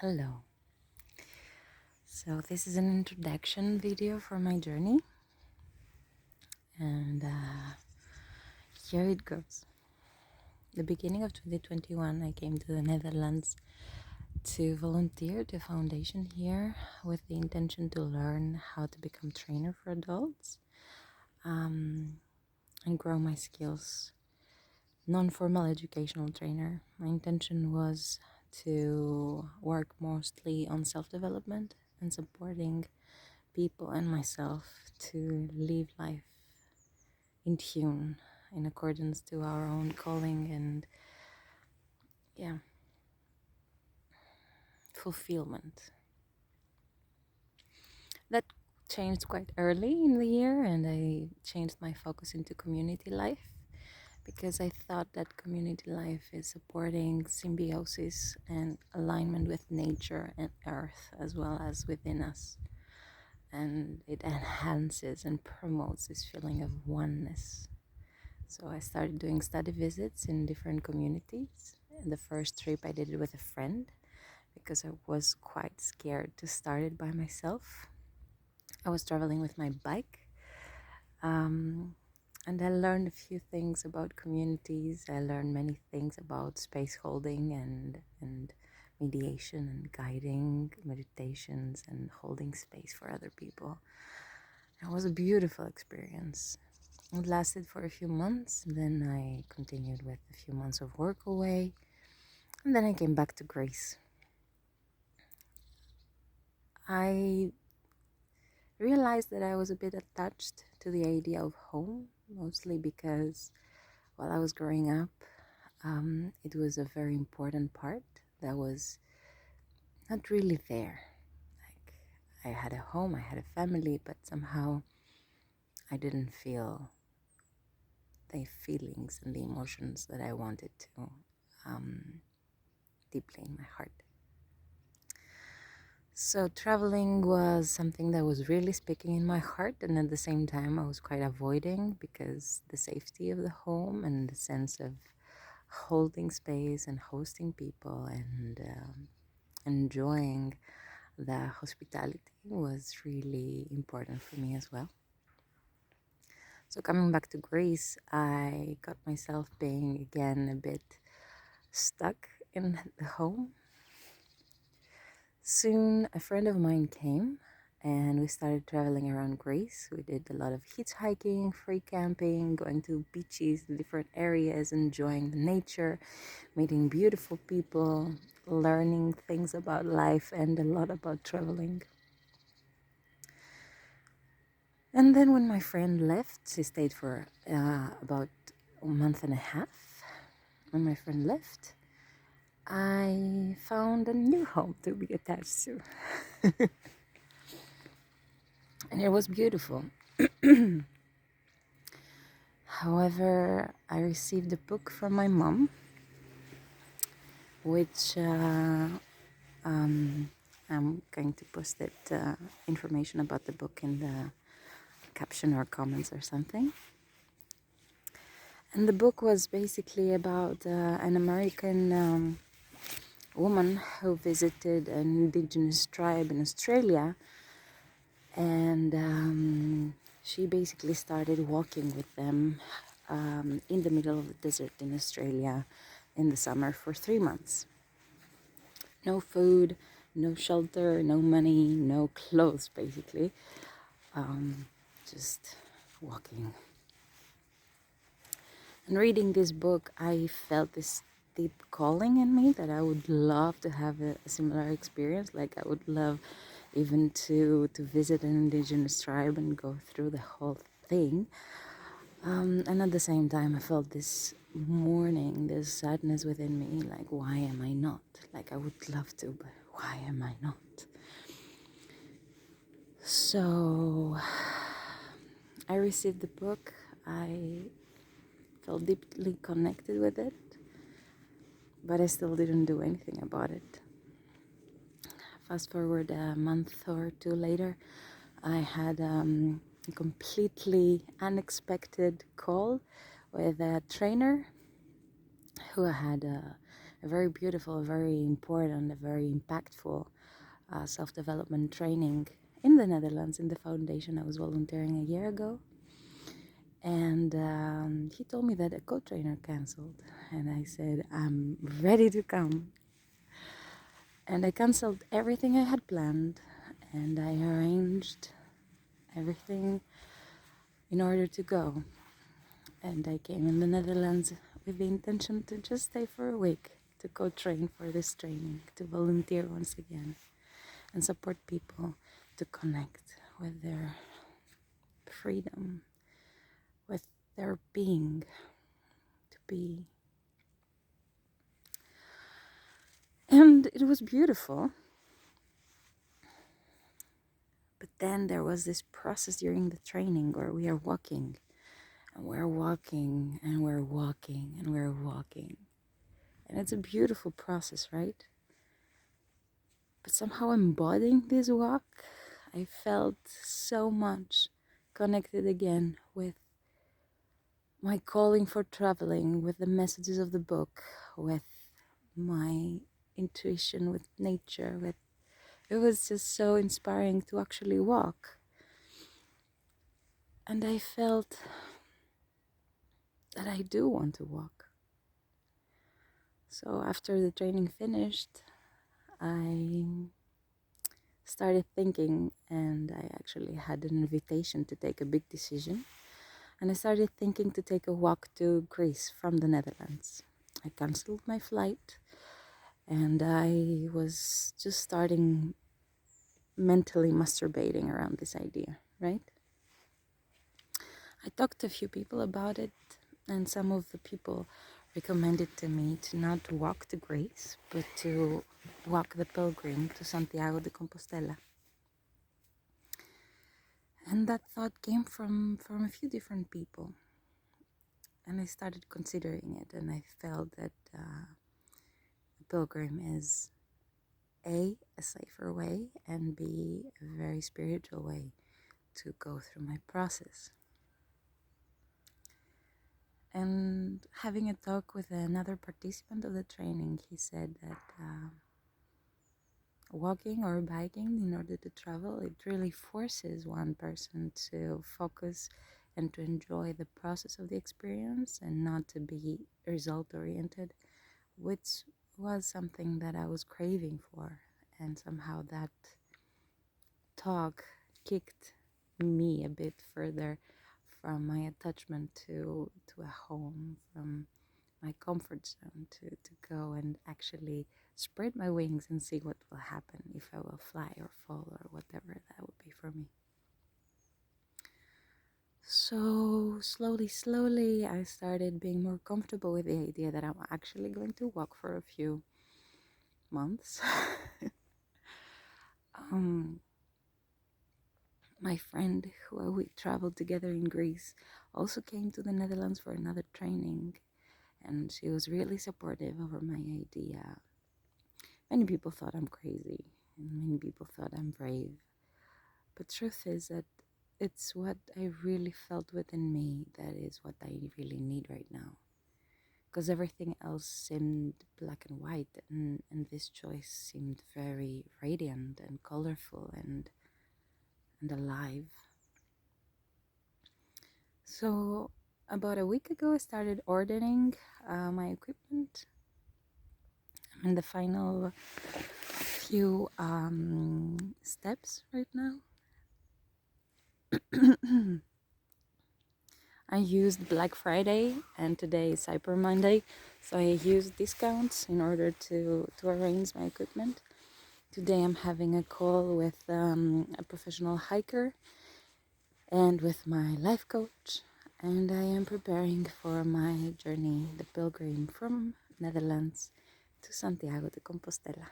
Hello. So this is an introduction video for my journey, and here it goes. The beginning of 2021, I came to the Netherlands to volunteer to a foundation here with the intention to learn how to become trainer for adults and grow my skills. Non-formal educational trainer. My intention was to work mostly on self-development and supporting people and myself to live life in tune, in accordance to our own calling and fulfillment. That changed quite early in the year, and I changed my focus into community life because I thought that community life is supporting symbiosis and alignment with nature and earth as well as within us. And it enhances and promotes this feeling of oneness. So I started doing study visits in different communities. And the first trip I did it with a friend because I was quite scared to start it by myself. I was traveling with my bike, and I learned a few things about communities. I learned many things about space holding and mediation and guiding meditations and holding space for other people. It was a beautiful experience. It lasted for a few months, then I continued with a few months of work away, and then I came back to Greece. I realized that I was a bit attached to the idea of home, mostly because while I was growing up, it was a very important part that was not really there. Like, I had a home, I had a family, but somehow I didn't feel the feelings and the emotions that I wanted to deeply in my heart. So traveling was something that was really speaking in my heart, and at the same time I was quite avoiding because the safety of the home and the sense of holding space and hosting people and enjoying the hospitality was really important for me as well. So coming back to Greece, I got myself being again a bit stuck in the home. Soon a friend of mine came and we started traveling around Greece. We did a lot of hitchhiking, free camping, going to beaches in different areas, enjoying the nature, meeting beautiful people, learning things about life and a lot about traveling. And then when my friend left, she stayed for about a month and a half. When my friend left, I found a new home to be attached to. And it was beautiful. However, I received a book from my mom, which I'm going to post it information about the book in the caption or comments or something. And the book was basically about an American woman who visited an indigenous tribe in Australia, and she basically started walking with them in the middle of the desert in Australia in the summer for 3 months. No food, no shelter, no money, no clothes, basically. Just walking. And reading this book, I felt this deep calling in me that I would love to have a similar experience. Like I would love even to visit an indigenous tribe and go through the whole thing. And at the same time, I felt this mourning, this sadness within me. Like, why am I not? Like, I would love to, but why am I not? So I received the book. I felt deeply connected with it, but I still didn't do anything about it. Fast forward a month or two later, I had a completely unexpected call with a trainer who I had a very beautiful, very important, a very impactful self-development training in the Netherlands, in the foundation I was volunteering a year ago. And he told me that a co-trainer canceled, and I said, I'm ready to come. And I canceled everything I had planned, and I arranged everything in order to go. And I came in the Netherlands with the intention to just stay for a week, to co-train for this training, to volunteer once again, and support people to connect with their freedom, with their being, to be. And it was beautiful. But then there was this process during the training where we are walking, and we're walking, and we're walking, and we're walking. And it's a beautiful process, right? But somehow embodying this walk, I felt so much connected again with my calling for traveling, with the messages of the book, with my intuition, with nature, with it was just so inspiring to actually walk. And I felt that I do want to walk. So after the training finished, I started thinking, and I actually had an invitation to take a big decision. And I started thinking to take a walk to Greece from the Netherlands. I cancelled my flight, and I was just starting mentally masturbating around this idea, right? I talked to a few people about it, and some of the people recommended to me to not walk to Greece, but to walk the pilgrim to Santiago de Compostela. And that thought came from a few different people. And I started considering it, and I felt that the pilgrim is A, a safer way, and B, a very spiritual way to go through my process. And having a talk with another participant of the training, he said that walking or biking in order to travel, it really forces one person to focus and to enjoy the process of the experience and not to be result oriented, which was something that I was craving for. And somehow that talk kicked me a bit further from my attachment to a home, from my comfort zone, to go and actually spread my wings and see what will happen, if I will fly or fall or whatever that would be for me. So slowly I started being more comfortable with the idea that I'm actually going to walk for a few months. My friend who we traveled together in Greece also came to the Netherlands for another training, and she was really supportive over my idea. Many people thought I'm crazy, and many people thought I'm brave. But truth is that it's what I really felt within me that is what I really need right now. Because everything else seemed black and white, and this choice seemed very radiant and colorful and alive. So about a week ago, I started ordering my equipment. I'm in the final few steps right now. I used Black Friday, and today is Cyber Monday, so I used discounts in order to arrange my equipment. Today I'm having a call with a professional hiker and with my life coach, and I am preparing for my journey, the pilgrim from Netherlands to Santiago de Compostela.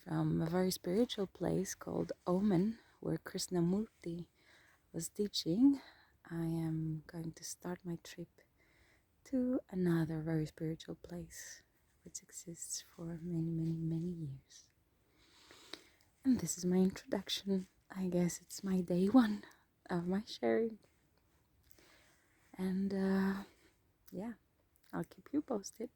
From a very spiritual place called Omen, where Kristina was teaching, I am going to start my trip to another very spiritual place which exists for many years. And this is my introduction. I guess it's my day one of my sharing. And yeah, I'll keep you posted.